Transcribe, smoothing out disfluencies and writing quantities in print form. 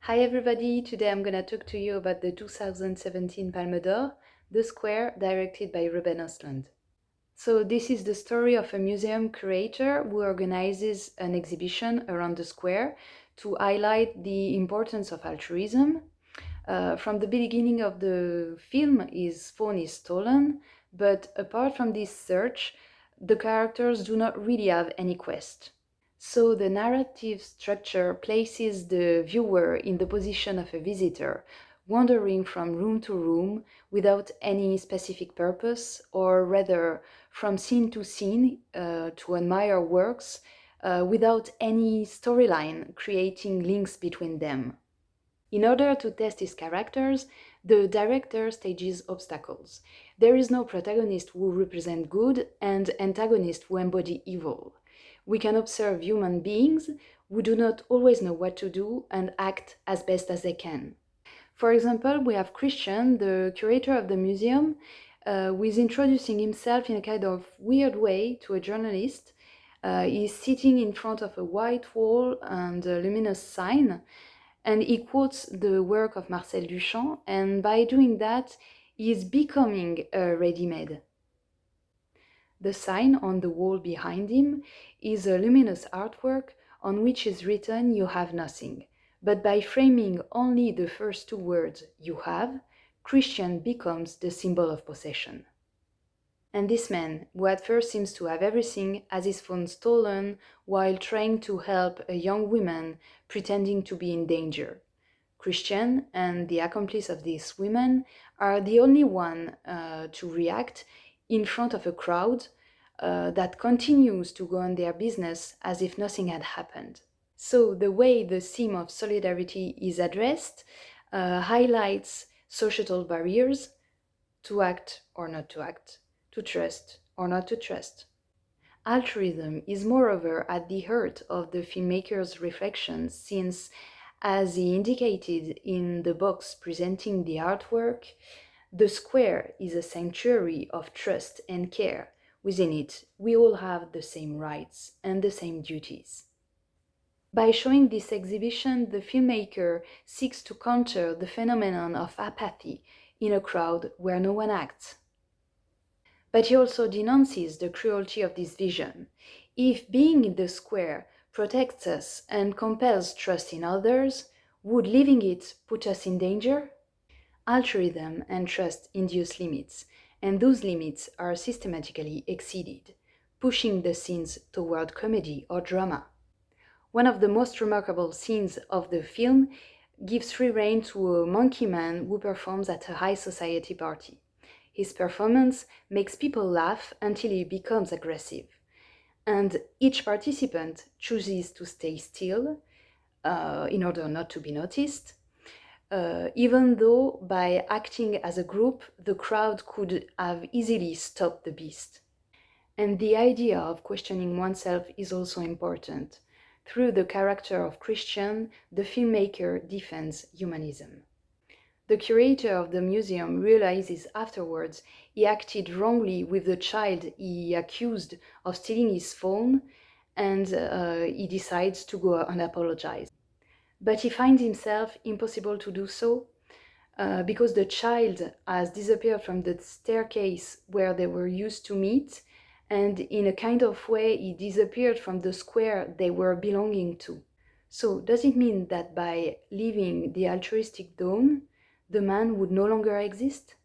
Hi everybody, today I'm gonna talk to you about the 2017 Palme d'Or, The Square, directed by Ruben Ostlund. So this is the story of a museum curator who organizes an exhibition around the square to highlight the importance of altruism. From the beginning of the film, his phone is stolen, but apart from this search, the characters do not really have any quest. So the narrative structure places the viewer in the position of a visitor, wandering from room to room without any specific purpose, or rather from scene to scene to admire works without any storyline creating links between them. In order to test his characters, the director stages obstacles. There is no protagonist who represent good and antagonist who embody evil. We can observe human beings who do not always know what to do and act as best as they can. For example, we have Christian, the curator of the museum, who is introducing himself in a kind of weird way to a journalist. He's sitting in front of a white wall and a luminous sign, and he quotes the work of Marcel Duchamp, and by doing that, he is becoming a ready-made. The sign on the wall behind him is a luminous artwork on which is written "You have nothing." But by framing only the first two words, "you have," Christian becomes the symbol of possession. And this man, who at first seems to have everything, has his phone stolen while trying to help a young woman pretending to be in danger. Christian and the accomplice of this woman are the only one to react in front of a crowd that continues to go on their business as if nothing had happened. So the way the theme of solidarity is addressed highlights societal barriers to act or not to act, to trust or not to trust. Altruism is moreover at the heart of the filmmaker's reflections since, as he indicated in the box presenting the artwork, the square is a sanctuary of trust and care. Within it, we all have the same rights and the same duties. By showing this exhibition, the filmmaker seeks to counter the phenomenon of apathy in a crowd where no one acts. But he also denounces the cruelty of this vision. If being in the square protects us and compels trust in others, would leaving it put us in danger? Altruism and trust induce limits, and those limits are systematically exceeded, pushing the scenes toward comedy or drama. One of the most remarkable scenes of the film gives free rein to a monkey man who performs at a high society party. His performance makes people laugh until he becomes aggressive, and each participant chooses to stay still in order not to be noticed, even though by acting as a group, the crowd could have easily stopped the beast. And the idea of questioning oneself is also important. Through the character of Christian, the filmmaker defends humanism. The curator of the museum realizes afterwards he acted wrongly with the child he accused of stealing his phone, and he decides to go and apologize. But he finds himself impossible to do so because the child has disappeared from the staircase where they were used to meet, and in a kind of way he disappeared from the square they were belonging to. So does it mean that by leaving the altruistic dawn, the man would no longer exist?